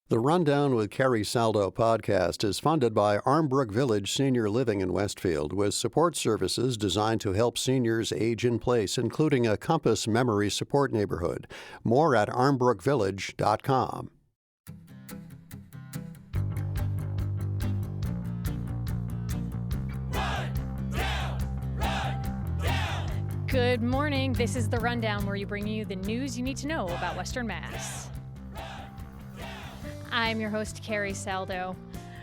The Rundown with Carrie Saldo podcast is funded by Armbrook Village Senior Living in Westfield, with support services designed to help seniors age in place, including a Compass Memory Support Neighborhood. More at armbrookvillage.com. Good morning. This is The Rundown, where you bring you the news you need to know about Western Mass. I'm your host, Carrie Saldo.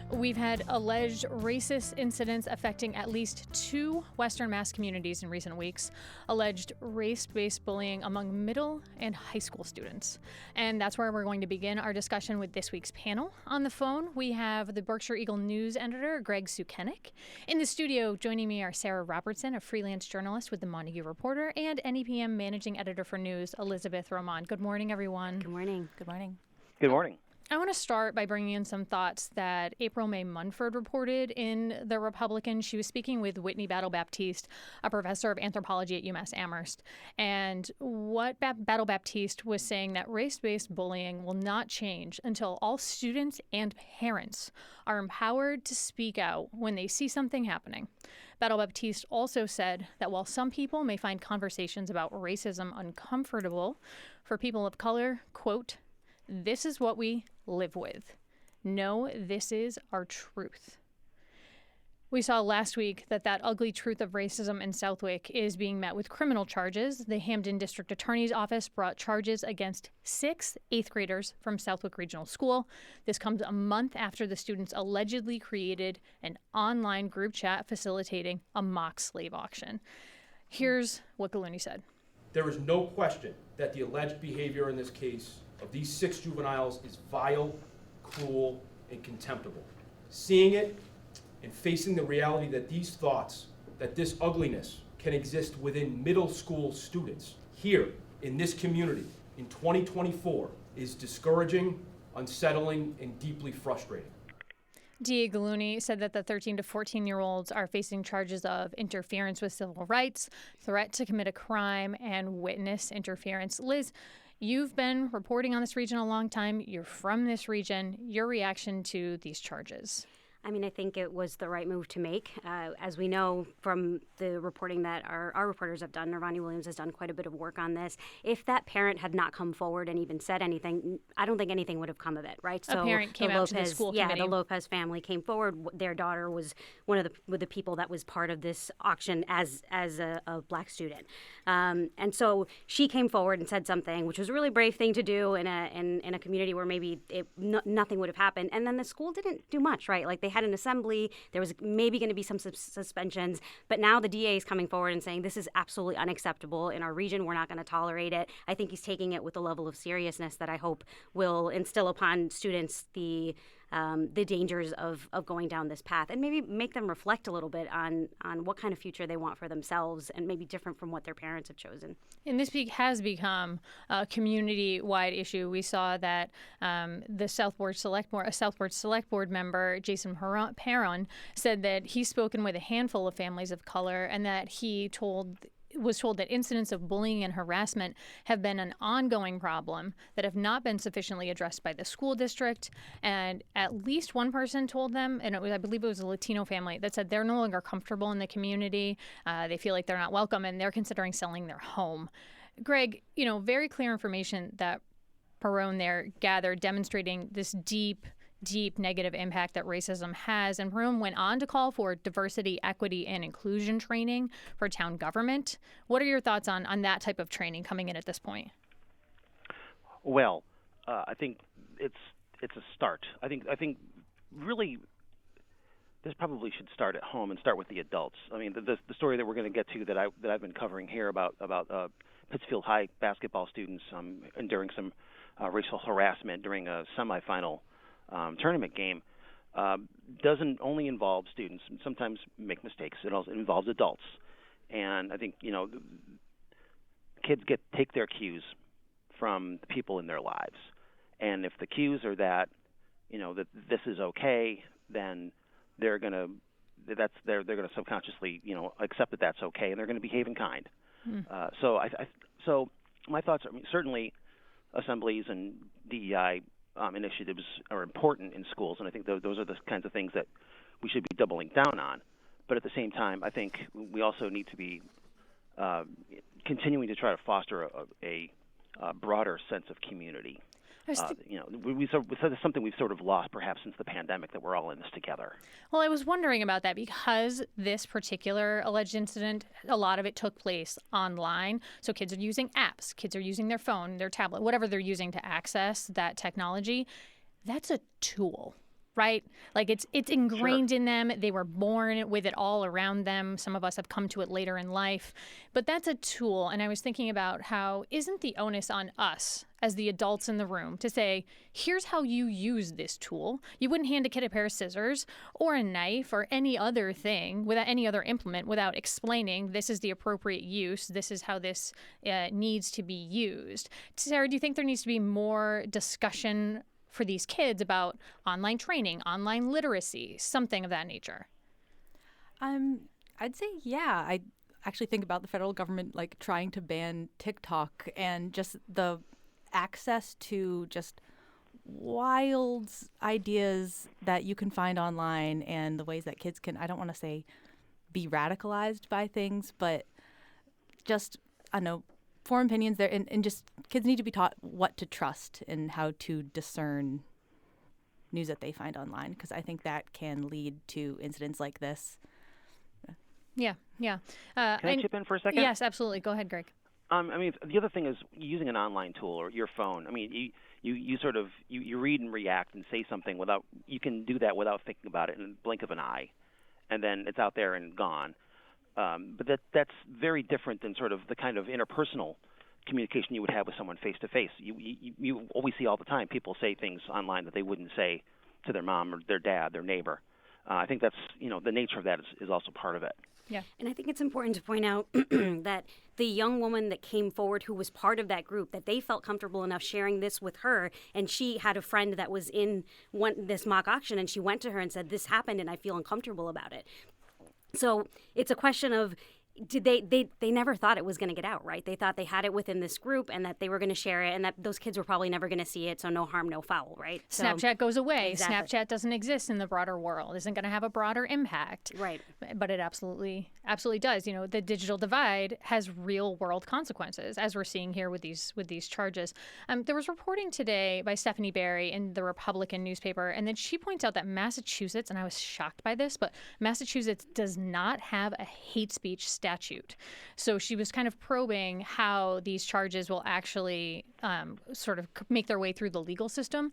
We've had alleged racist incidents affecting at least two Western Mass communities in recent weeks, alleged race-based bullying among middle and high school students. And that's where we're going to begin our discussion with this week's panel. On the phone, we have the Berkshire Eagle News editor, Greg Sukenik. In the studio, joining me are Sarah Robertson, a freelance journalist with the Montague Reporter, and NEPM managing editor for news, Elizabeth Roman. Good morning, everyone. Good morning. Good morning. Good morning. I want to start by bringing in some thoughts that April May Munford reported in The Republican. She was speaking with Whitney Battle-Baptiste, a professor of anthropology at UMass Amherst. And what Battle-Baptiste was saying, that race-based bullying will not change until all students and parents are empowered to speak out when they see something happening. Battle-Baptiste also said that while some people may find conversations about racism uncomfortable, for people of color, quote, "This is what we live with. No, this is our truth." We saw last week that ugly truth of racism in Southwick is being met with criminal charges. The Hampden District Attorney's Office brought charges against 6 eighth graders from Southwick Regional School. This comes a month after the students allegedly created an online group chat facilitating a mock slave auction. Here's what Gallooni said. There is no question that the alleged behavior in this case of these 6 juveniles is vile, cruel, and contemptible. Seeing it and facing the reality that these thoughts, that this ugliness can exist within middle school students here in this community in 2024 is discouraging, unsettling, and deeply frustrating. DA Gallooni said that the 13 to 14-year-olds are facing charges of interference with civil rights, threat to commit a crime, and witness interference. Liz, you've been reporting on this region a long time. You're from this region. Your reaction to these charges? I mean, I think it was the right move to make. As we know from the reporting that our reporters have done, Nirvani Williams has done quite a bit of work on this. If that parent had not come forward and even said anything, I don't think anything would have come of it, right? So a parent came out to the school committee. Yeah, the Lopez family came forward. Their daughter was one of the people that was part of this auction as a black student. And so she came forward and said something, which was a really brave thing to do in a community where maybe nothing would have happened. And then the school didn't do much, right? Like, they had an assembly. There was maybe going to be some suspensions. But now the DA is coming forward and saying this is absolutely unacceptable in our region. We're not going to tolerate it. I think he's taking it with a level of seriousness that I hope will instill upon students the dangers of going down this path, and maybe make them reflect a little bit on what kind of future they want for themselves, and maybe different from what their parents have chosen. And this has become a community-wide issue. We saw that the Southward Select Board member, Jason Perron, said that he's spoken with a handful of families of color, and that he was told that incidents of bullying and harassment have been an ongoing problem that have not been sufficiently addressed by the school district. And at least one person told them, and I believe it was a Latino family, that said they're no longer comfortable in the community. They feel like they're not welcome, and they're considering selling their home. Greg, very clear information that Perron there gathered, demonstrating this deep negative impact that racism has. And Perron went on to call for diversity, equity, and inclusion training for town government. What are your thoughts on that type of training coming in at this point? Well, I think it's a start. I think really this probably should start at home and start with the adults. I mean, the story that we're going to get to that I've been covering here about Pittsfield High basketball students enduring some racial harassment during a semifinal tournament game doesn't only involve students, and sometimes make mistakes. It also involves adults, and I think kids take their cues from the people in their lives, and if the cues are that that this is okay, then they're gonna subconsciously accept that that's okay, and they're going to behave in kind. So my thoughts are, certainly assemblies and DEI initiatives are important in schools, and I think those are the kinds of things that we should be doubling down on. But at the same time, I think we also need to be continuing to try to foster a broader sense of community. We said it's something we've sort of lost perhaps since the pandemic, that we're all in this together. Well, I was wondering about that because this particular alleged incident, a lot of it took place online. So kids are using apps, kids are using their phone, their tablet, whatever they're using to access that technology. That's a tool, right? Like it's ingrained in them. They were born with it all around them. Some of us have come to it later in life, but that's a tool. And I was thinking about how isn't the onus on us as the adults in the room to say, here's how you use this tool. You wouldn't hand a kid a pair of scissors or a knife or any other thing, without any other implement, without explaining this is the appropriate use, this is how this needs to be used. Sarah, do you think there needs to be more discussion for these kids about online training, online literacy, something of that nature? I'd say, yeah. I actually think about the federal government like trying to ban TikTok and just the access to just wild ideas that you can find online and the ways that kids can, I don't want to say be radicalized by things, but just, I don't know, form opinions there, and just kids need to be taught what to trust and how to discern news that they find online, because I think that can lead to incidents like this. Yeah. Can I chip in for a second? Yes, absolutely. Go ahead, Greg. The other thing is using an online tool or your phone. You sort of you read and react and say something without, you can do that without thinking about it in the blink of an eye, and then it's out there and gone. But that's very different than sort of the kind of interpersonal communication you would have with someone face to face. You always see all the time people say things online that they wouldn't say to their mom or their dad, their neighbor. I think that's, the nature of that is also part of it. Yeah. And I think it's important to point out that the young woman that came forward who was part of that group, that they felt comfortable enough sharing this with her, and she had a friend that was in this mock auction, and she went to her and said, this happened and I feel uncomfortable about it. So it's a question of, they never thought it was going to get out, right? They thought they had it within this group and that they were going to share it, and that those kids were probably never going to see it, so no harm, no foul, right? So, Snapchat goes away. Exactly. Snapchat doesn't exist in the broader world, isn't going to have a broader impact. Right. But it absolutely does. The digital divide has real world consequences, as we're seeing here with these charges. There was reporting today by Stephanie Barry in the Republican newspaper, and then she points out that Massachusetts, and I was shocked by this, but Massachusetts does not have a hate speech statute. So she was kind of probing how these charges will actually sort of make their way through the legal system.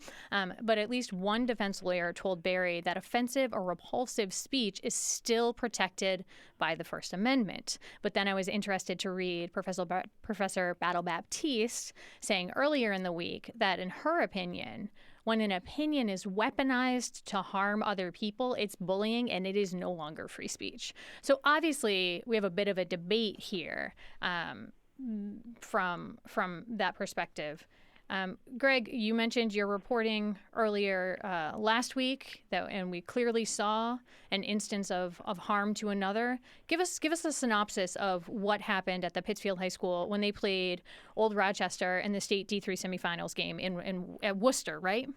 But at least one defense lawyer told Barry that offensive or repulsive speech is still protected by the First Amendment. But then I was interested to read Professor Battle-Baptiste saying earlier in the week that in her opinion, when an opinion is weaponized to harm other people, it's bullying and it is no longer free speech. So obviously we have a bit of a debate here from that perspective. Greg, you mentioned your reporting earlier last week, and we clearly saw an instance of harm to another. Give us a synopsis of what happened at the Pittsfield High School when they played Old Rochester in the state D3 semifinals game at Worcester, right?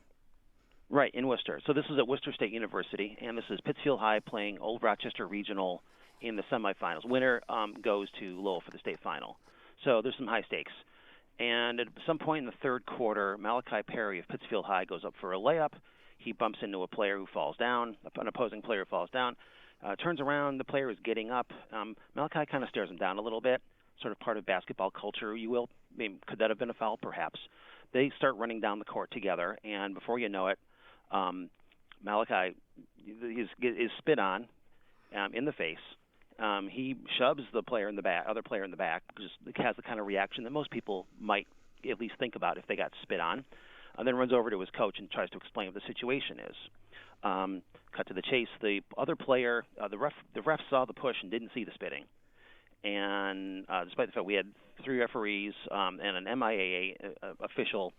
Right, in Worcester. So this is at Worcester State University, and this is Pittsfield High playing Old Rochester Regional in the semifinals. Winner goes to Lowell for the state final. So there's some high stakes. And at some point in the third quarter, Malachi Perry of Pittsfield High goes up for a layup. He bumps into a player who falls down, an opposing player falls down, turns around, the player is getting up. Malachi kind of stares him down a little bit, sort of part of basketball culture, you will. Maybe, could that have been a foul? Perhaps. They start running down the court together, and before you know it, Malachi is spit on in the face. He shoves the other player in the back, just has the kind of reaction that most people might at least think about if they got spit on, and then runs over to his coach and tries to explain what the situation is. Cut to the chase. The other player, the ref saw the push and didn't see the spitting. And despite the fact we had 3 referees and an MIAA official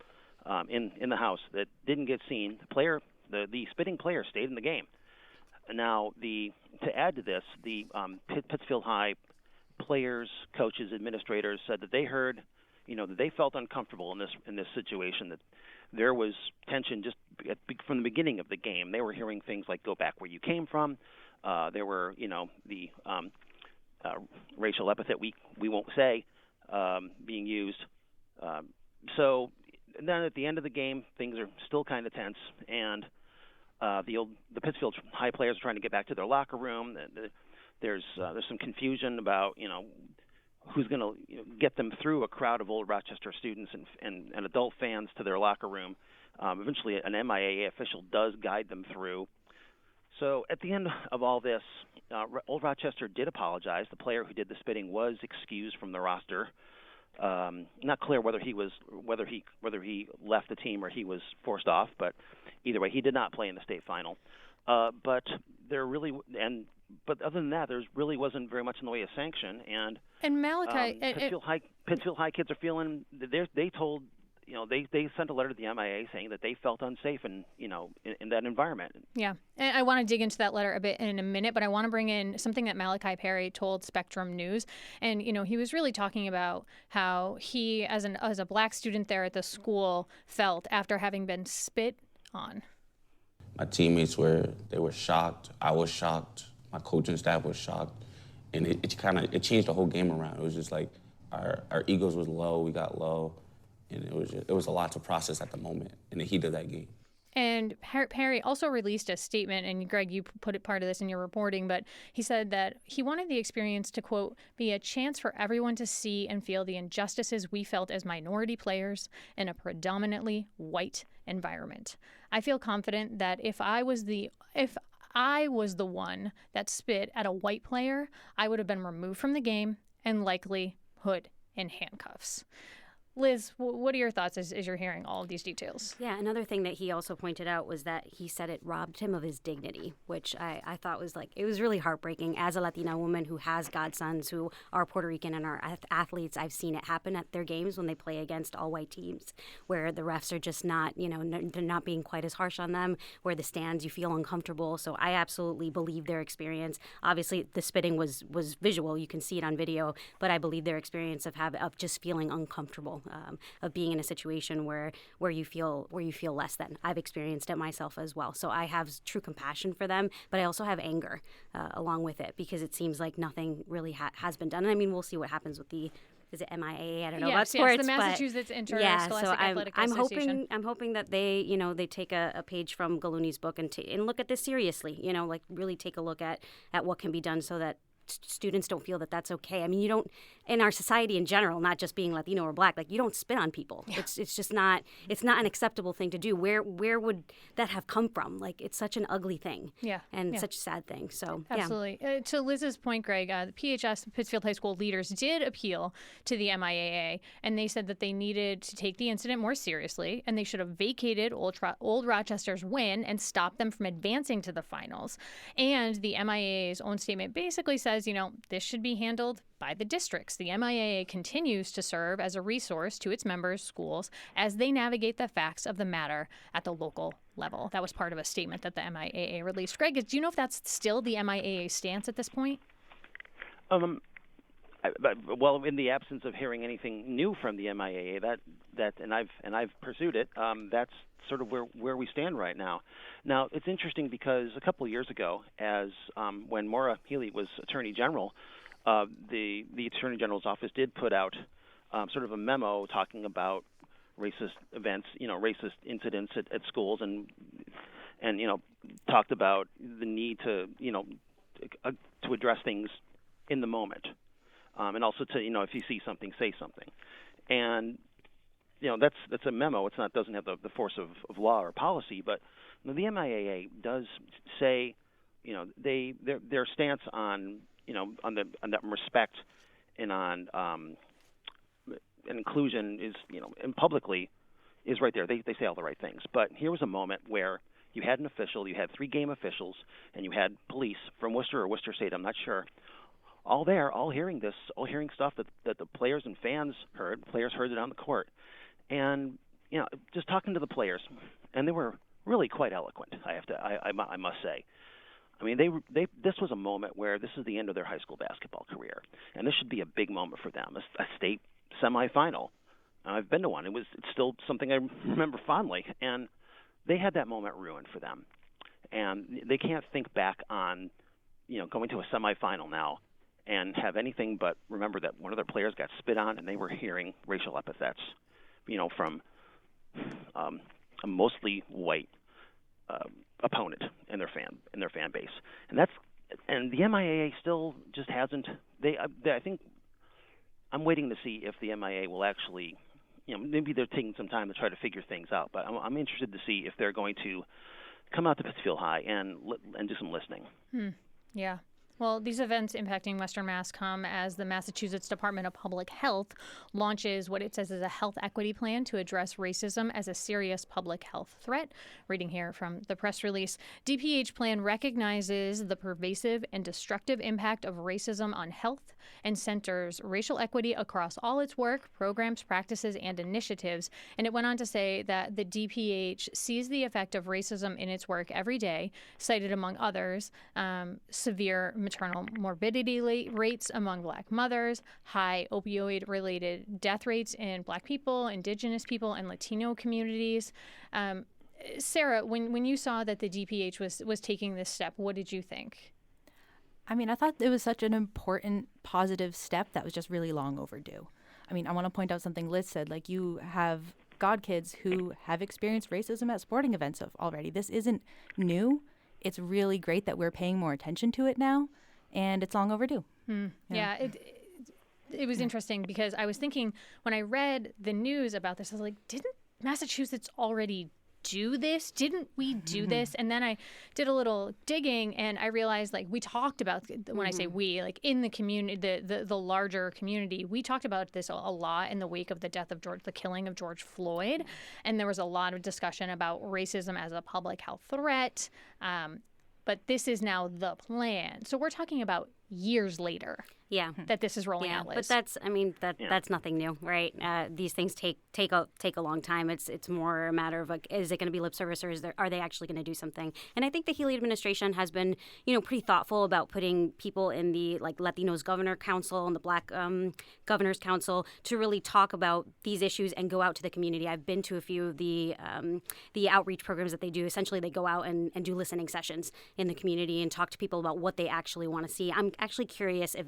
in the house that didn't get seen, the spitting player stayed in the game. Now, to add to this, the Pittsfield High players, coaches, administrators said that they heard, that they felt uncomfortable in this situation, that there was tension just from the beginning of the game. They were hearing things like "Go back where you came from." There were, the racial epithet we won't say being used. So then at the end of the game, things are still kind of tense, and the Pittsfield High players are trying to get back to their locker room. There's some confusion about who's going to get them through a crowd of Old Rochester students and adult fans to their locker room. Eventually, an MIAA official does guide them through. So at the end of all this, Old Rochester did apologize. The player who did the spitting was excused from the roster. Not clear whether he left the team or he was forced off, but either way, he did not play in the state final. But other than that, there really wasn't very much in the way of sanction. And Malachi, Pittsfield High kids are feeling they told. They sent a letter to the MIA saying that they felt unsafe in that environment. Yeah, and I want to dig into that letter a bit in a minute, but I want to bring in something that Malachi Perry told Spectrum News, and he was really talking about how he, as a black student there at the school, felt after having been spit on. My teammates were shocked. I was shocked. My coaching staff was shocked, and it changed the whole game around. It was just like our egos was low. We got low. And it was a lot to process at the moment in the heat of that game. And Perry also released a statement, and Greg, you put part of this in your reporting, but he said that he wanted the experience to, quote, be a chance for everyone to see and feel the injustices we felt as minority players in a predominantly white environment. I feel confident that if I was the one that spit at a white player, I would have been removed from the game and likely put in handcuffs. Liz, what are your thoughts as you're hearing all of these details? Yeah, another thing that he also pointed out was that he said it robbed him of his dignity, which I thought was it was really heartbreaking. As a Latina woman who has godsons who are Puerto Rican and are athletes, I've seen it happen at their games when they play against all-white teams, where the refs are just not, they're not being quite as harsh on them, where the stands, you feel uncomfortable. So I absolutely believe their experience. Obviously, the spitting was visual. You can see it on video, but I believe their experience of just feeling uncomfortable. Of being in a situation where you feel less than. I've experienced it myself as well. So I have true compassion for them, but I also have anger along with it because it seems like nothing really has been done. And I mean, we'll see what happens with is it MIAA? I don't know about sports. Yes, the Massachusetts Interscholastic Athletic Association. I'm hoping that they take a page from Galuni's book and look at this seriously. Really take a look at what can be done so that students don't feel that that's okay. I mean, you don't, in our society in general, not just being Latino or Black, you don't spit on people. Yeah. It's just not, it's not an acceptable thing to do. Where would that have come from? It's such an ugly thing. Yeah. And such a sad thing. So, absolutely. Yeah. To Liz's point, Greg, the PHS, Pittsfield High School leaders, did appeal to the MIAA, and they said that they needed to take the incident more seriously, and they should have vacated Old Rochester's win and stopped them from advancing to the finals. And the MIAA's own statement basically says, this should be handled by the districts. The MIAA continues to serve as a resource to its members' schools as they navigate the facts of the matter at the local level. That was part of a statement that the MIAA released. Greg, do you know if that's still the MIAA stance at this point? Well, in the absence of hearing anything new from the MIAA, and I've pursued it, that's sort of where we stand right now. Now, it's interesting because a couple of years ago, when Maura Healey was Attorney General, the Attorney General's office did put out sort of a memo talking about racist events, racist incidents at schools, and talked about the need to address things in the moment, and also to if you see something, say something, and that's a memo. It's not doesn't have the force of law or policy, but the MIAA does say their stance on on that respect and on inclusion is and publicly is right there. They say all the right things. But here was a moment where you had an official, you had 3 game officials, and you had police from Worcester or Worcester State, I'm not sure, all there, all hearing stuff that the players and fans heard. Players heard it on the court. And just talking to the players, and they were really quite eloquent. I must say. I mean, this was a moment where this is the end of their high school basketball career, and this should be a big moment for them, a state semifinal. I've been to one. It's still something I remember fondly, and they had that moment ruined for them, and they can't think back on, going to a semifinal now and have anything but remember that one of their players got spit on, and they were hearing racial epithets, from a mostly white opponent in their fan base, and the MIAA still just hasn't. I think I'm waiting to see if the MIA will actually, maybe they're taking some time to try to figure things out. But I'm interested to see if they're going to come out to Pittsfield High and do some listening. Yeah. Well, these events impacting Western Mass come as the Massachusetts Department of Public Health launches what it says is a health equity plan to address racism as a serious public health threat. Reading here from the press release, DPH plan recognizes the pervasive and destructive impact of racism on health and centers racial equity across all its work, programs, practices, and initiatives. And it went on to say that the DPH sees the effect of racism in its work every day, cited among others, severe maternal morbidity rates among Black mothers, high opioid-related death rates in Black people, Indigenous people, and Latino communities. Sarah, when you saw that the DPH was taking this step, what did you think? I mean, I thought it was such an important, positive step that was just really long overdue. I mean, I want to point out something Liz said. Like, you have godkids who have experienced racism at sporting events already. This isn't new. It's really great that we're paying more attention to it now, and it's long overdue. Yeah, it was interesting because I was thinking when I read the news about this, I was like, didn't Massachusetts already do this? Didn't we do this? And then I did a little digging and I realized, like, we talked about, when I say we, like in the community, the larger community, we talked about this a lot in the wake of the death of the killing of George Floyd. And there was a lot of discussion about racism as a public health threat. But this is now the plan. So we're talking about years later. Yeah, that this is rolling out. Liz. But that's nothing new, right? These things take a long time. It's more a matter of, like, is it going to be lip service, or are they actually going to do something? And I think the Healy administration has been, pretty thoughtful about putting people in the, like, Latinos Governor Council and the Black Governors Council to really talk about these issues and go out to the community. I've been to a few of the outreach programs that they do. Essentially, they go out and do listening sessions in the community and talk to people about what they actually want to see. I'm actually curious if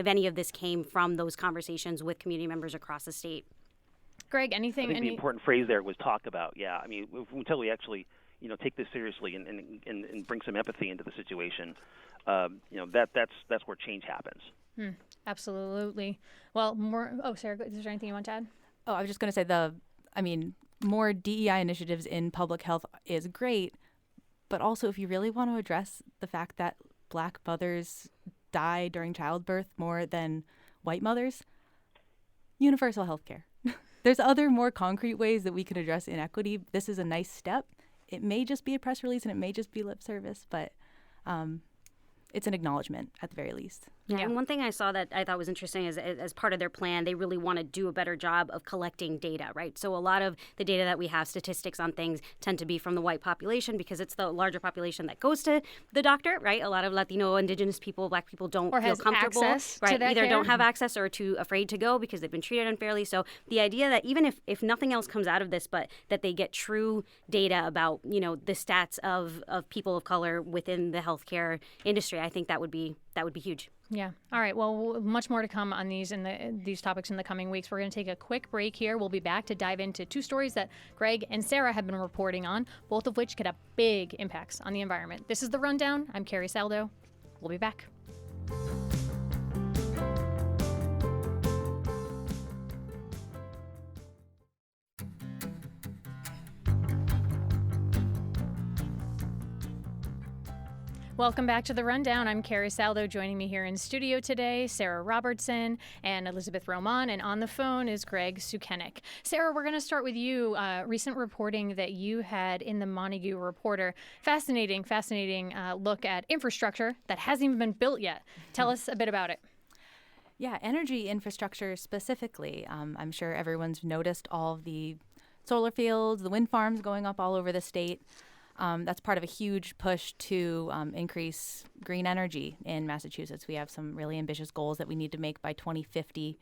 any of this came from those conversations with community members across the state. Greg, anything? I think the important phrase there was talk about. Yeah, I mean, until we actually, take this seriously and bring some empathy into the situation, that's where change happens. Absolutely. Well, more. Oh, Sarah, is there anything you want to add? Oh, I was just going to say more DEI initiatives in public health is great, but also if you really want to address the fact that Black mothers die during childbirth more than white mothers, universal health care. There's other more concrete ways that we can address inequity. This is a nice step. It may just be a press release and it may just be lip service, but it's an acknowledgement at the very least. Yeah, and one thing I saw that I thought was interesting is, as part of their plan, they really want to do a better job of collecting data, right? So a lot of the data that we have, statistics on things, tend to be from the white population because it's the larger population that goes to the doctor, right? A lot of Latino, Indigenous people, Black people don't feel comfortable, right? Either don't have access or are too afraid to go because they've been treated unfairly. So the idea that even if nothing else comes out of this, but that they get true data about, the stats of people of color within the healthcare industry, I think that would be huge. Yeah. All right. Well, much more to come on these topics in the coming weeks. We're going to take a quick break here. We'll be back to dive into two stories that Greg and Sarah have been reporting on, both of which could have big impacts on the environment. This is The Rundown. I'm Carrie Saldo. We'll be back. Welcome back to The Rundown. I'm Carrie Saldo. Joining me here in studio today, Sarah Robertson and Elizabeth Roman. And on the phone is Greg Sukenik. Sarah, we're going to start with you. Recent reporting that you had in the Montague Reporter. Fascinating look at infrastructure that hasn't even been built yet. Tell us a bit about it. Yeah, energy infrastructure specifically. I'm sure everyone's noticed all of the solar fields, the wind farms going up all over the state. That's part of a huge push to increase green energy in Massachusetts. We have some really ambitious goals that we need to make by 2050.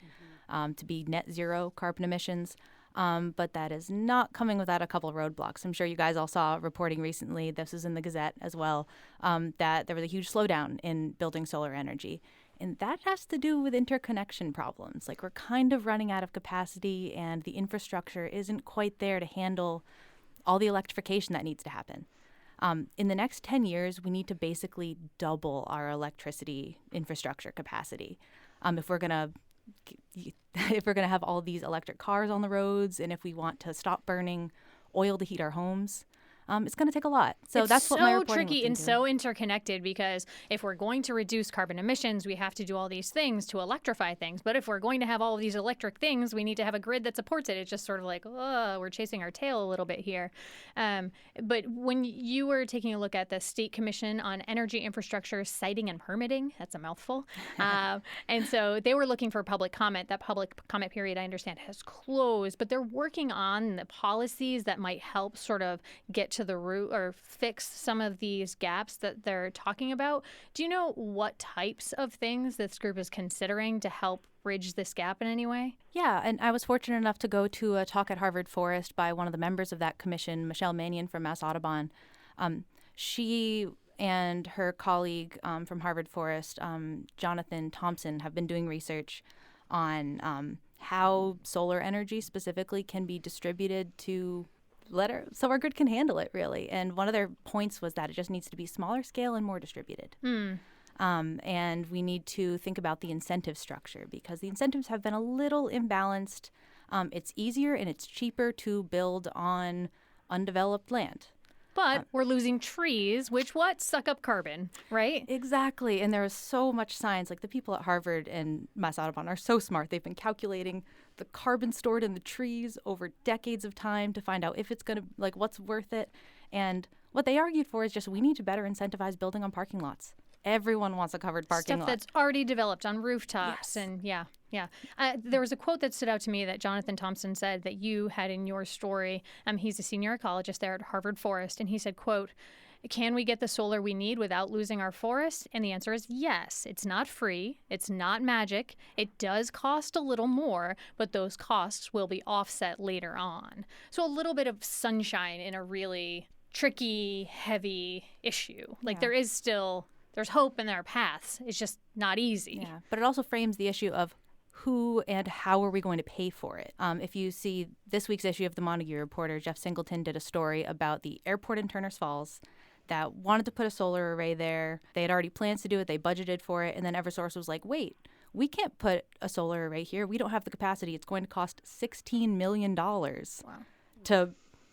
to be net zero carbon emissions. But that is not coming without a couple of roadblocks. I'm sure you guys all saw reporting recently, this is in the Gazette as well, that there was a huge slowdown in building solar energy. And that has to do with interconnection problems. Like, we're kind of running out of capacity, and the infrastructure isn't quite there to handle all the electrification that needs to happen. In the next 10 years, we need to basically double our electricity infrastructure capacity. If we're going to have all these electric cars on the roads, and if we want to stop burning oil to heat our homes, it's going to take a lot. So that's what my reporting tricky looked and into. so interconnected, because if we're going to reduce carbon emissions, we have to do all these things to electrify things. But if we're going to have all of these electric things, we need to have a grid that supports it. It's just sort of like, oh, we're chasing our tail a little bit here. But when you were taking a look at the State Commission on Energy Infrastructure Siting and Permitting, that's a mouthful. And so they were looking for public comment. That public comment period, I understand, has closed, but they're working on the policies that might help sort of get to the root or fix some of these gaps that they're talking about. Do you know what types of things this group is considering to help bridge this gap in any way? Yeah, and I was fortunate enough to go to a talk at Harvard Forest by one of the members of that commission, Michelle Mannion from Mass Audubon. She and her colleague from Harvard Forest, Jonathan Thompson, have been doing research on how solar energy specifically can be distributed to so our grid can handle it, really. And one of their points was that it just needs to be smaller scale and more distributed. And we need to think about the incentive structure, because the incentives have been a little imbalanced. It's easier and it's cheaper to build on undeveloped land. But we're losing trees, which suck up carbon, right? Exactly. And there is so much science. Like, the people at Harvard and Mass Audubon are so smart. They've been calculating the carbon stored in the trees over decades of time to find out if it's going to, like, what's worth it. And what they argued for is just we need to better incentivize building on parking lots. Everyone wants a covered parking lot. Stuff that's already developed on rooftops. Yes. And yeah. There was a quote that stood out to me that Jonathan Thompson said that you had in your story. He's a senior ecologist there at Harvard Forest, and he said, quote, "Can we get the solar we need without losing our forests?" And the answer is yes. It's not free. It's not magic. It does cost a little more, but those costs will be offset later on. So a little bit of sunshine in a really tricky, heavy issue. Like, there's hope and there are paths. It's just not easy. Yeah, but it also frames the issue of who and how are we going to pay for it? If you see this week's issue of the Montague Reporter, Jeff Singleton did a story about the airport in Turners Falls that wanted to put a solar array there. They had already plans to do it. They budgeted for it. And then Eversource was like, wait, we can't put a solar array here. We don't have the capacity. It's going to cost $16 million to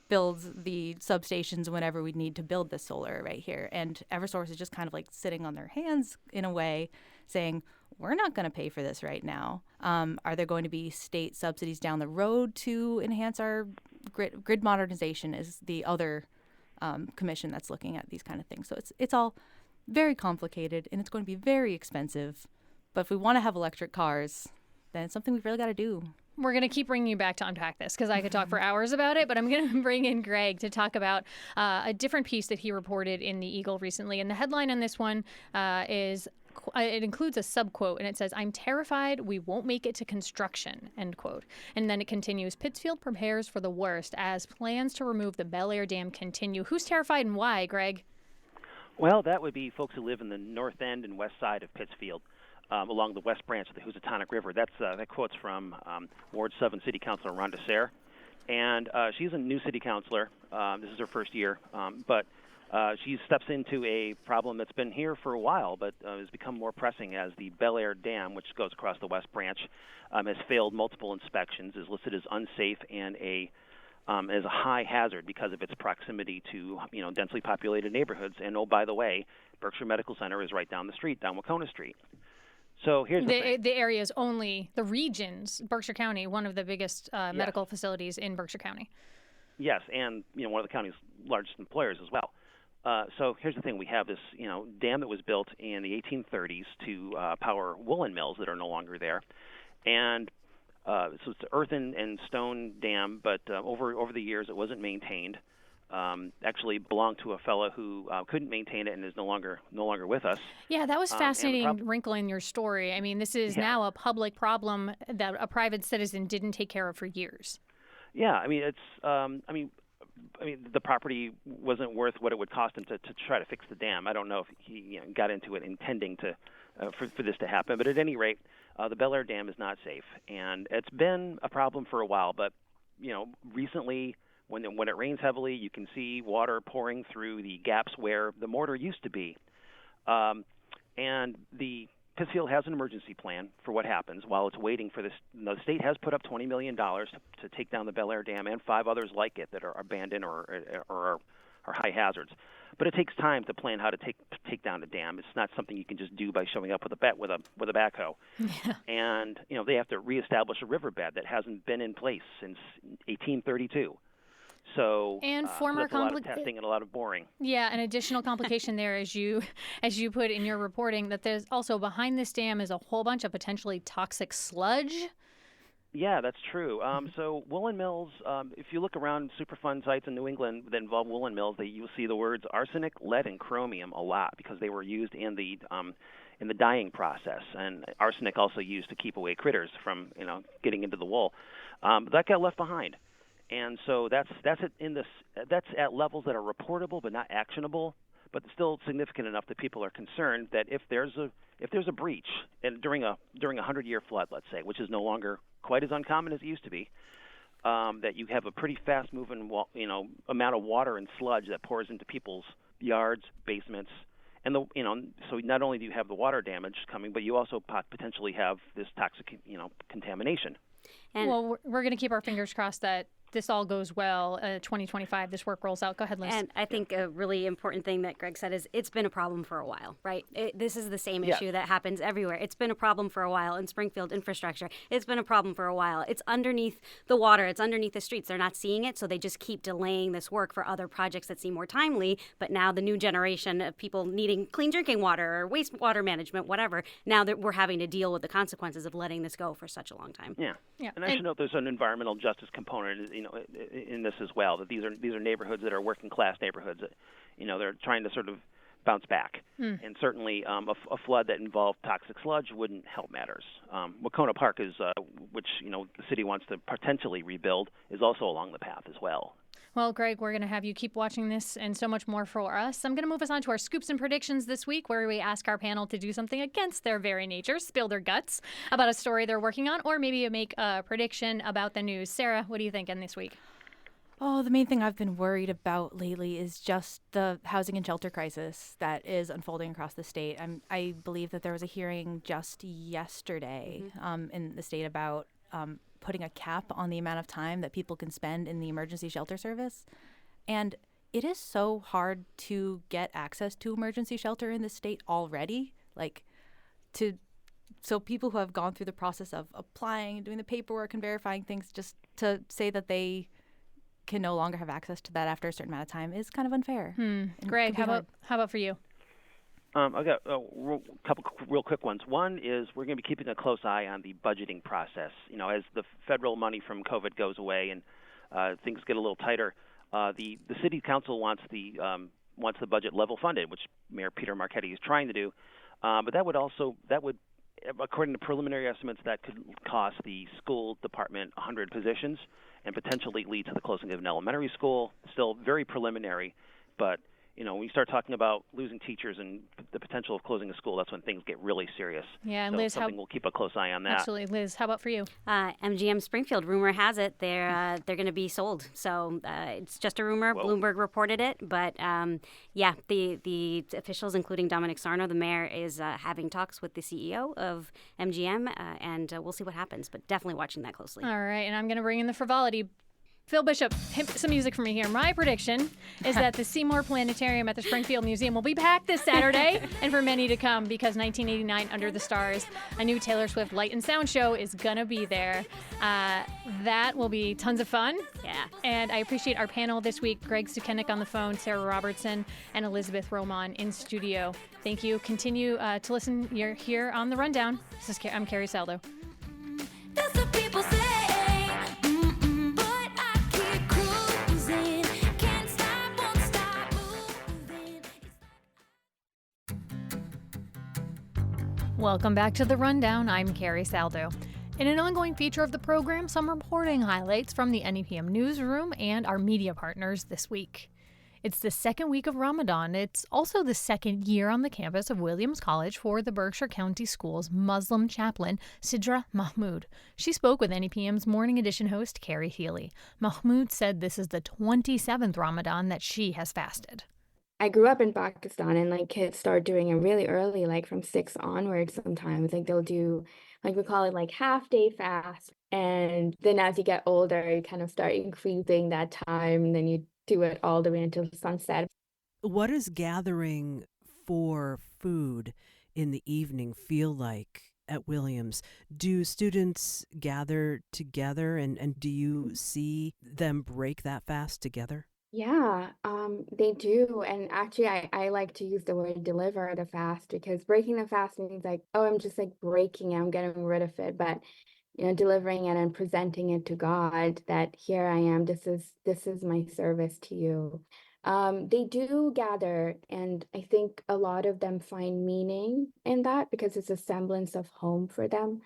build the substations whenever we need to build this solar array here. And Eversource is just kind of like sitting on their hands in a way, saying, we're not going to pay for this right now. Are there going to be state subsidies down the road to enhance our grid modernization is the other commission that's looking at these kind of things. So it's all very complicated, and it's going to be very expensive. But if we want to have electric cars, then it's something we've really got to do. We're going to keep bringing you back to unpack this, because I could talk for hours about it, but I'm going to bring in Greg to talk about a different piece that he reported in the Eagle recently. And the headline on this one is, it includes a subquote, and it says, "I'm terrified we won't make it to construction," end quote. And then it continues, "Pittsfield prepares for the worst as plans to remove the Bel Air Dam continue." Who's terrified and why, Greg? Well, that would be folks who live in the north end and west side of Pittsfield. Along the west branch of the Housatonic River. That quote's from Ward 7 City Councilor Rhonda Sayre. And she's a new city councilor. This is her first year. But she steps into a problem that's been here for a while, but has become more pressing as the Bel Air Dam, which goes across the west branch, has failed multiple inspections, is listed as unsafe and as a high hazard because of its proximity to densely populated neighborhoods. And, oh, by the way, Berkshire Medical Center is right down the street, down Wacona Street. So here's the thing. The area is only the regions, Berkshire County, one of the biggest medical facilities in Berkshire County. Yes, and one of the county's largest employers as well. So here's the thing: we have this dam that was built in the 1830s to power woolen mills that are no longer there, and so it's an earthen and stone dam. But over the years, it wasn't maintained. actually belonged to a fellow who couldn't maintain it and is no longer with us. Yeah, that was fascinating wrinkle in your story. I mean, this is now a public problem that a private citizen didn't take care of for years. Yeah, I mean, the property wasn't worth what it would cost him to try to fix the dam. I don't know if he got into it intending to for this to happen, but at any rate, the Bel Air Dam is not safe, and it's been a problem for a while. But recently, when it rains heavily, you can see water pouring through the gaps where the mortar used to be, and the Pittsfield has an emergency plan for what happens while it's waiting for this. The state has put up $20 million to take down the Bel Air Dam and 5 others like it that are abandoned or are high hazards. But it takes time to plan how to take down a dam. It's not something you can just do by showing up with a backhoe. Yeah. And they have to reestablish a riverbed that hasn't been in place since 1832. So and so that's a lot of testing and a lot of boring. Yeah, an additional complication there, as you put in your reporting, that there's also behind this dam is a whole bunch of potentially toxic sludge. Yeah, that's true. So woolen mills, if you look around Superfund sites in New England that involve woolen mills, you'll see the words arsenic, lead, and chromium a lot because they were used in the dyeing process, and arsenic also used to keep away critters from getting into the wool. But that got left behind. And so that's at levels that are reportable but not actionable, but still significant enough that people are concerned that if there's a breach and during a 100-year flood, let's say, which is no longer quite as uncommon as it used to be, that you have a pretty fast-moving amount of water and sludge that pours into people's yards, basements, and so not only do you have the water damage coming, but you also potentially have this toxic contamination. Well, we're going to keep our fingers crossed that this all goes well. 2025, this work rolls out. Go ahead, Liz. And I think a really important thing that Greg said is it's been a problem for a while, right? This is the same issue that happens everywhere. It's been a problem for a while in Springfield infrastructure. It's been a problem for a while. It's underneath the water. It's underneath the streets. They're not seeing it, so they just keep delaying this work for other projects that seem more timely. But now the new generation of people needing clean drinking water or wastewater management, whatever, now that we're having to deal with the consequences of letting this go for such a long time. Yeah. And I should note there's an environmental justice component in this as well, that these are neighborhoods that are working class neighborhoods that they're trying to sort of bounce back, and certainly a flood that involved toxic sludge wouldn't help matters. Wacona Park is which the city wants to potentially rebuild, is also along the path as well. Well, Greg, we're going to have you keep watching this and so much more for us. I'm going to move us on to our scoops and predictions this week, where we ask our panel to do something against their very nature, spill their guts about a story they're working on, or maybe make a prediction about the news. Sarah, what are you thinking this week? Oh, the main thing I've been worried about lately is just the housing and shelter crisis that is unfolding across the state. I believe that there was a hearing just yesterday in the state about putting a cap on the amount of time that people can spend in the emergency shelter service. And it is so hard to get access to emergency shelter in the state already. So people who have gone through the process of applying and doing the paperwork and verifying things, just to say that they can no longer have access to that after a certain amount of time is kind of unfair. Greg, how about for you? I've got a couple real quick ones. One is we're going to be keeping a close eye on the budgeting process. As the federal money from COVID goes away and things get a little tighter, the city council wants the budget level funded, which Mayor Peter Marchetti is trying to do. But that would according to preliminary estimates, that could cost the school department 100 positions and potentially lead to the closing of an elementary school. Still very preliminary, but when you start talking about losing teachers and the potential of closing a school, that's when things get really serious. Yeah, and so Liz, we'll keep a close eye on that. Absolutely. Liz, how about for you? MGM Springfield, rumor has it they're going to be sold. So it's just a rumor. Whoa. Bloomberg reported it. But, the officials, including Dominic Sarno, the mayor, is having talks with the CEO of MGM, and we'll see what happens. But definitely watching that closely. All right, and I'm going to bring in the frivolity. Phil Bishop, some music for me here. My prediction is that the Seymour Planetarium at the Springfield Museum will be packed this Saturday and for many to come, because 1989 Under the Stars, a new Taylor Swift light and sound show, is going to be there. That will be tons of fun. Yeah. And I appreciate our panel this week, Greg Sukenik on the phone, Sarah Robertson, and Elizabeth Roman in studio. Thank you. Continue to listen. You're here on The Rundown. I'm Carrie Saldo. That's what people say. But I keep cruising, can't stop. Welcome back to The Rundown. I'm Carrie Saldo. In an ongoing feature of the program, some reporting highlights from the NEPM newsroom and our media partners this week. It's the second week of Ramadan. It's also the second year on the campus of Williams College for the Berkshire County Schools Muslim chaplain, Sidra Mahmood. She spoke with NEPM's Morning Edition host, Carrie Healy. Mahmood said this is the 27th Ramadan that she has fasted. I grew up in Pakistan, and like kids start doing it really early, like from 6 onwards sometimes. Like they'll do, like we call it like half day fast. And then as you get older, you kind of start increasing that time, and then you do it all the way until sunset. What does gathering for food in the evening feel like at Williams? Do students gather together, and do you see them break that fast together? Yeah, they do. And actually, I like to use the word deliver the fast, because breaking the fast means like, oh, I'm just like breaking it, I'm getting rid of it. But delivering it and presenting it to God, that here I am, this is my service to you. They do gather, and I think a lot of them find meaning in that because it's a semblance of home for them.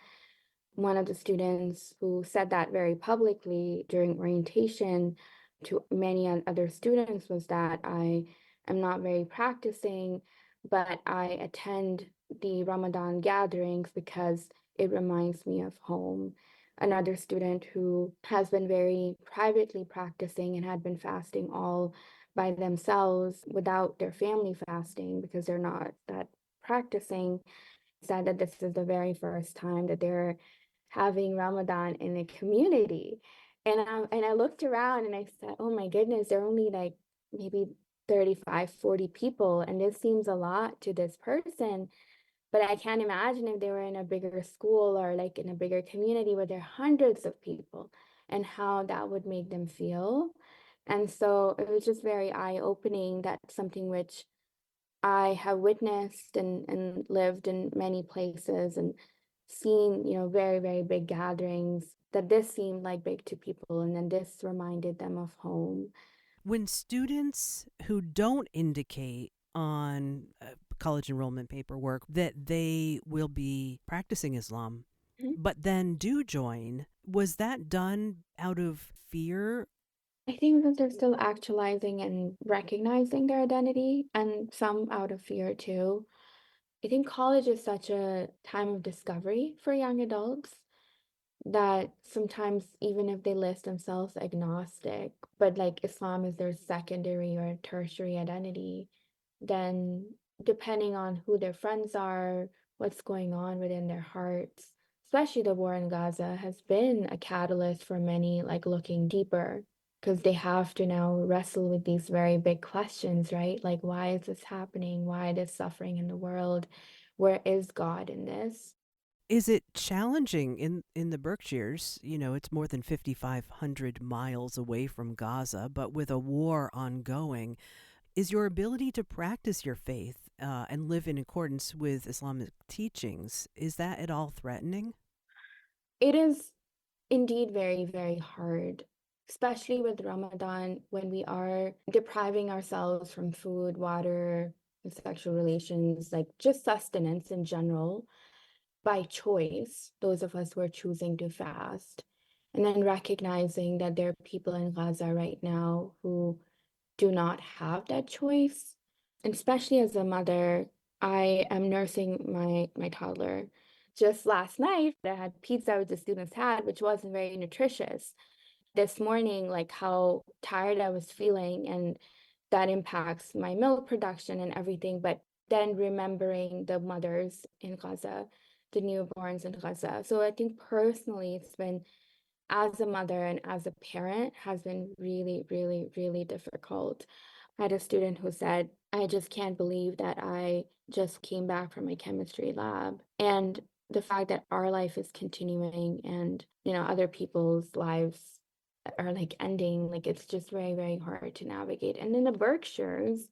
One of the students who said that very publicly during orientation to many other students was that I am not very practicing, but I attend the Ramadan gatherings because it reminds me of home. Another student who has been very privately practicing and had been fasting all by themselves without their family fasting because they're not that practicing, said that this is the very first time that they're having Ramadan in a community. And I looked around and I said, oh my goodness, there are only like maybe 35, 40 people. And this seems a lot to this person. But I can't imagine if they were in a bigger school or like in a bigger community where there are hundreds of people, and how that would make them feel. And so it was just very eye-opening. That's something which I have witnessed and lived in many places and seen, very, very big gatherings, that this seemed like big to people. And then this reminded them of home. When students who don't indicate on college enrollment paperwork that they will be practicing Islam, Mhm. but then do join, was that done out of fear? I think that they're still actualizing and recognizing their identity, and some out of fear too. I think college is such a time of discovery for young adults that sometimes, even if they list themselves agnostic, but like Islam is their secondary or tertiary identity, then depending on who their friends are, what's going on within their hearts, especially the war in Gaza has been a catalyst for many, like looking deeper, because they have to now wrestle with these very big questions, right? Like, why is this happening? Why this suffering in the world? Where is God in this? Is it challenging in the Berkshires? It's more than 5,500 miles away from Gaza, but with a war ongoing, is your ability to practice your faith and live in accordance with Islamic teachings, is that at all threatening? It is indeed very, very hard, especially with Ramadan when we are depriving ourselves from food, water, and sexual relations, like just sustenance in general, by choice, those of us who are choosing to fast. And then recognizing that there are people in Gaza right now who do not have that choice. And especially as a mother, I am nursing my toddler. Just last night, I had pizza which the students had, which wasn't very nutritious. This morning, like how tired I was feeling, and that impacts my milk production and everything. But then remembering the mothers in Gaza, the newborns in Gaza. So I think personally, it's been, as a mother and as a parent, has been really, really, really difficult. I had a student who said, I just can't believe that I just came back from my chemistry lab. And the fact that our life is continuing and, other people's lives are like ending, like it's just very, very hard to navigate. And in the Berkshires,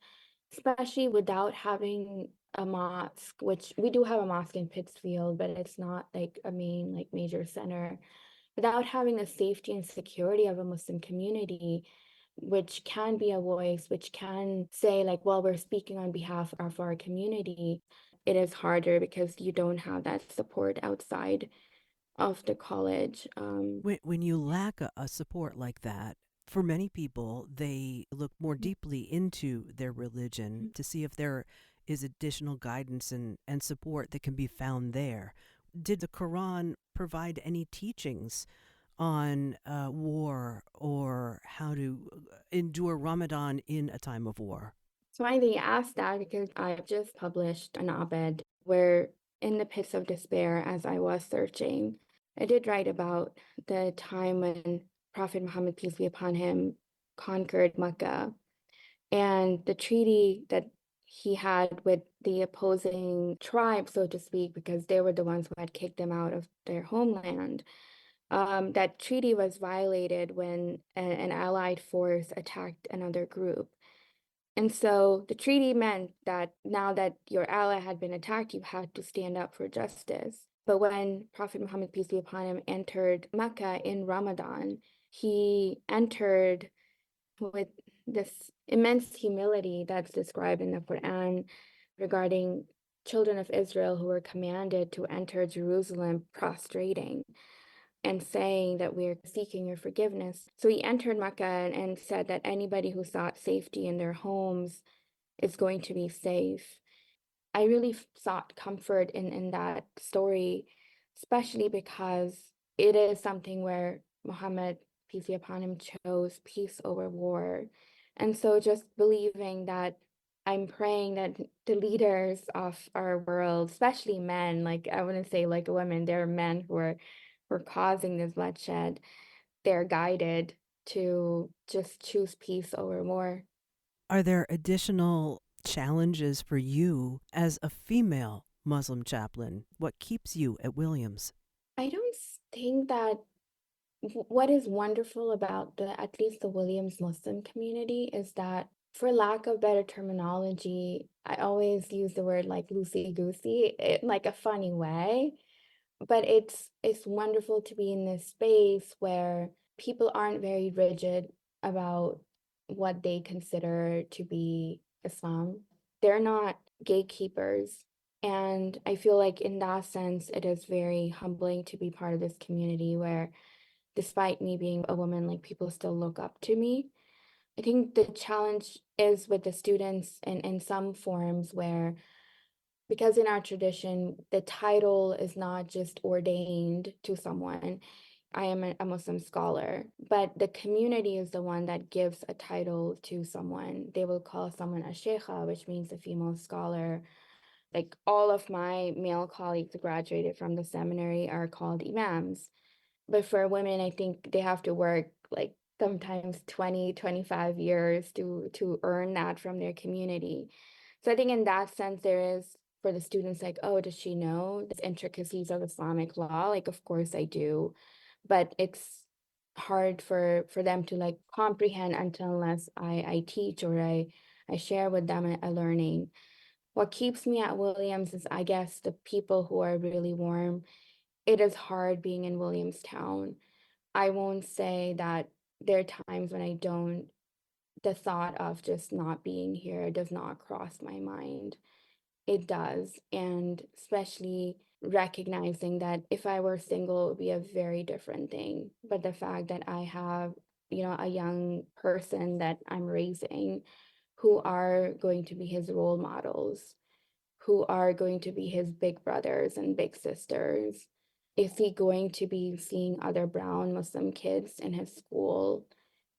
especially without having a mosque, which we do have a mosque in Pittsfield, but it's not like a main, like major center, without having the safety and security of a Muslim community, which can be a voice, which can say like, well, we're speaking on behalf of our community. it is harder because you don't have that support outside of the college. When you lack a support like that, for many people, they look more deeply into their religion to see if there is additional guidance and support that can be found there. Did the Quran provide any teachings on war or how to endure Ramadan in a time of war? So I think asked that because I've just published an op-ed where in the pits of despair, as I was searching, I did write about the time when Prophet Muhammad, peace be upon him, conquered Mecca and the treaty that he had with the opposing tribe, so to speak, because they were the ones who had kicked them out of their homeland. That treaty was violated when an allied force attacked another group. And so the treaty meant that now that your ally had been attacked, you had to stand up for justice. But when Prophet Muhammad, peace be upon him, entered Mecca in Ramadan, he entered with this immense humility that's described in the Quran regarding children of Israel who were commanded to enter Jerusalem prostrating and saying that we're seeking your forgiveness. So he entered Mecca and said that anybody who sought safety in their homes is going to be safe. I really sought comfort in that story, especially because it is something where Muhammad, peace be upon him, chose peace over war. And so just believing that I'm praying that the leaders of our world, especially men, like I wouldn't say like women, there are men who are causing this bloodshed, they're guided to just choose peace over war. Are there additional challenges for you as a female Muslim chaplain? What keeps you at Williams? I don't think that what is wonderful about at least the Williams Muslim community is that, for lack of better terminology, I always use the word like loosey-goosey, in like a funny way. But it's wonderful to be in this space where people aren't very rigid about what they consider to be Islam. They're not gatekeepers. And I feel like in that sense, it is very humbling to be part of this community where, despite me being a woman, like people still look up to me. I think the challenge is with the students in some forms where, because in our tradition, the title is not just ordained to someone. I am a Muslim scholar, but the community is the one that gives a title to someone. They will call someone a sheikha, which means a female scholar. Like all of my male colleagues who graduated from the seminary are called imams. But for women, I think they have to work like sometimes 20, 25 years to earn that from their community. So I think in that sense, there is, for the students, like, oh, does she know the intricacies of Islamic law? Like, of course I do. But it's hard for them to like comprehend unless I teach or I share with them a learning. What keeps me at Williams is, I guess, the people who are really warm. It is hard being in Williamstown. I won't say that there are times when the thought of just not being here does not cross my mind. It does. And especially recognizing that if I were single, it would be a very different thing. But the fact that I have, a young person that I'm raising who are going to be his role models, who are going to be his big brothers and big sisters. Is he going to be seeing other brown Muslim kids in his school?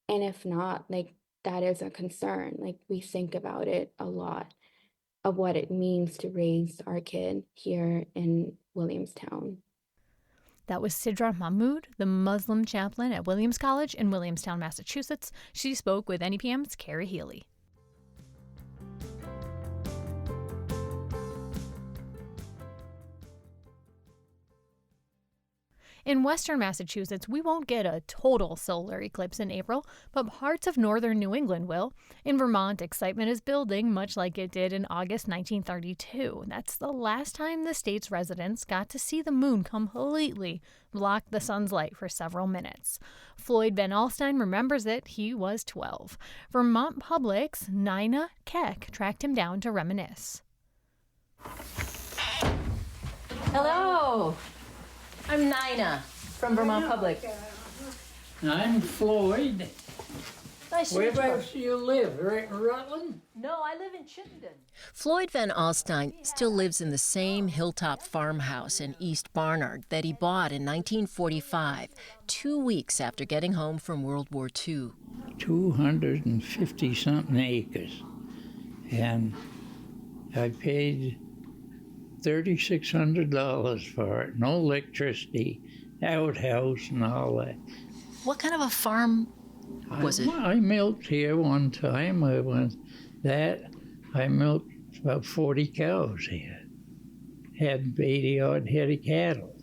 And if not, like, that is a concern. Like, we think about it a lot of what it means to raise our kid here in Williamstown. That was Sidra Mahmood, the Muslim chaplain at Williams College in Williamstown, Massachusetts. She spoke with NEPM's Carrie Healy. In western Massachusetts, we won't get a total solar eclipse in April, but parts of northern New England will. In Vermont, excitement is building, much like it did in August 1932. That's the last time the state's residents got to see the moon completely block the sun's light for several minutes. Floyd Van Alstyne remembers it. He was 12. Vermont Public's Nina Keck tracked him down to reminisce. Hello. I'm Nina from Vermont Public. I'm Floyd. Nice to meet you. Whereabouts do you live? Right in Rutland? No, I live in Chittenden. Floyd Van Alstyne still lives in the same hilltop farmhouse in East Barnard that he bought in 1945, 2 weeks after getting home from World War II. 250-something acres. And I paid $3,600 for it. No electricity, outhouse and all that. What kind of a farm was it? I milked here one time. I milked about 40 cows here. Had 80-odd head of cattle.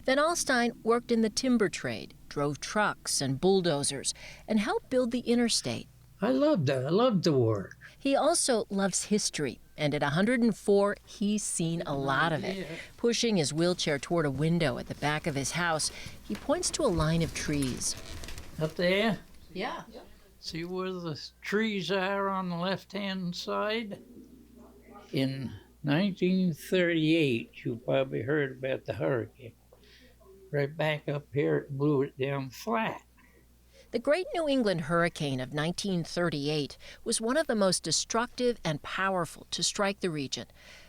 Van Alstyne worked in the timber trade, drove trucks and bulldozers, and helped build the interstate. I loved it. I loved the work. He also loves history, and at 104, he's seen a lot of it. Pushing his wheelchair toward a window at the back of his house, he points to a line of trees. Up there? Yeah. See where the trees are on the left-hand side? In 1938, you probably heard about the hurricane. Right back up here, it blew it down flat. The Great New England Hurricane of 1938 was one of the most destructive and powerful to strike the region.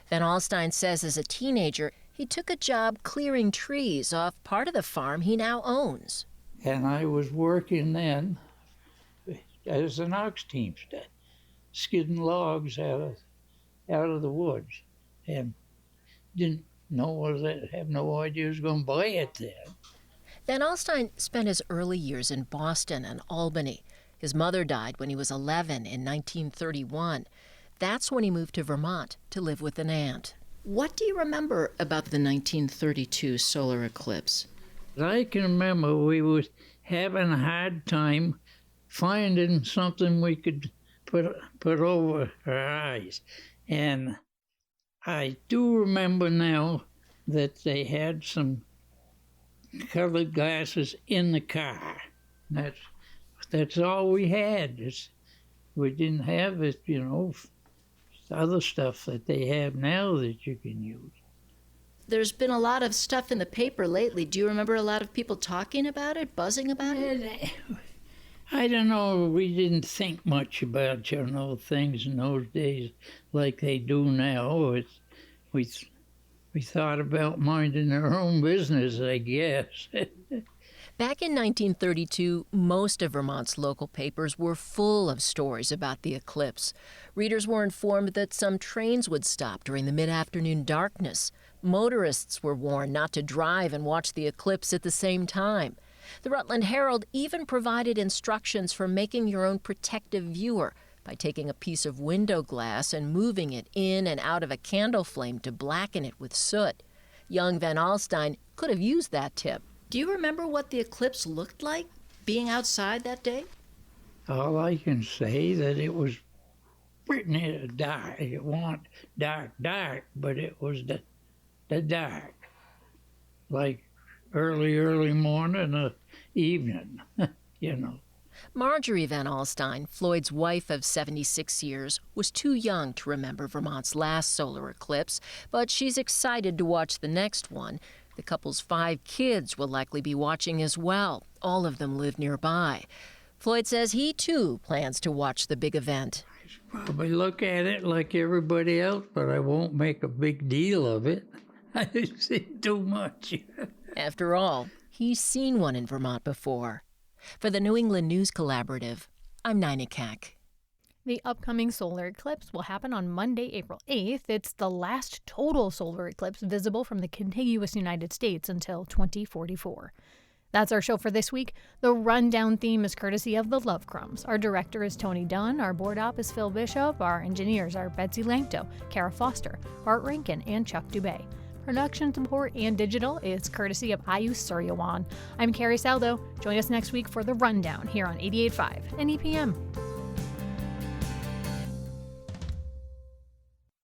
Van Alstyne says as a teenager, he took a job clearing trees off part of the farm he now owns. And I was working then as an ox teamster, skidding logs out of the woods, and didn't know have no idea I was going to buy it then. Van Alstyne spent his early years in Boston and Albany. His mother died when he was 11 in 1931. That's when he moved to Vermont to live with an aunt. What do you remember about the 1932 solar eclipse? I can remember we was having a hard time finding something we could put over our eyes. And I do remember now that they had some colored glasses in the car. That's all we had. We didn't have it, other stuff that they have now that you can use. There's been a lot of stuff in the paper lately. Do you remember a lot of people talking about it, buzzing about it? I don't know. We didn't think much about, things in those days like they do now. We thought about minding our own business, I guess. Back in 1932, most of Vermont's local papers were full of stories about the eclipse. Readers were informed that some trains would stop during the mid-afternoon darkness. Motorists were warned not to drive and watch the eclipse at the same time. The Rutland Herald even provided instructions for making your own protective viewer by taking a piece of window glass and moving it in and out of a candle flame to blacken it with soot. Young Van Alstyne could have used that tip. Do you remember what the eclipse looked like, being outside that day? All I can say that it was pretty dark. It wasn't dark, but it was the dark. Like early morning or evening, Marjorie Van Alstyne, Floyd's wife of 76 years, was too young to remember Vermont's last solar eclipse, but she's excited to watch the next one. The couple's 5 kids will likely be watching as well. All of them live nearby. Floyd says he, too, plans to watch the big event. Probably look at it like everybody else, but I won't make a big deal of it. I see too much. After all, he's seen one in Vermont before. For the New England News Collaborative, I'm Nina Kack. The upcoming solar eclipse will happen on Monday, April 8th. It's the last total solar eclipse visible from the contiguous United States until 2044. That's our show for this week. The Rundown theme is courtesy of The Love Crumbs. Our director is Tony Dunn. Our board op is Phil Bishop. Our engineers are Betsy Lankto, Kara Foster, Art Rankin, and Chuck Dubay. Production support and digital is courtesy of Ayush Suryawan. I'm Carrie Saldo. Join us next week for The Rundown here on 88.5 NEPM.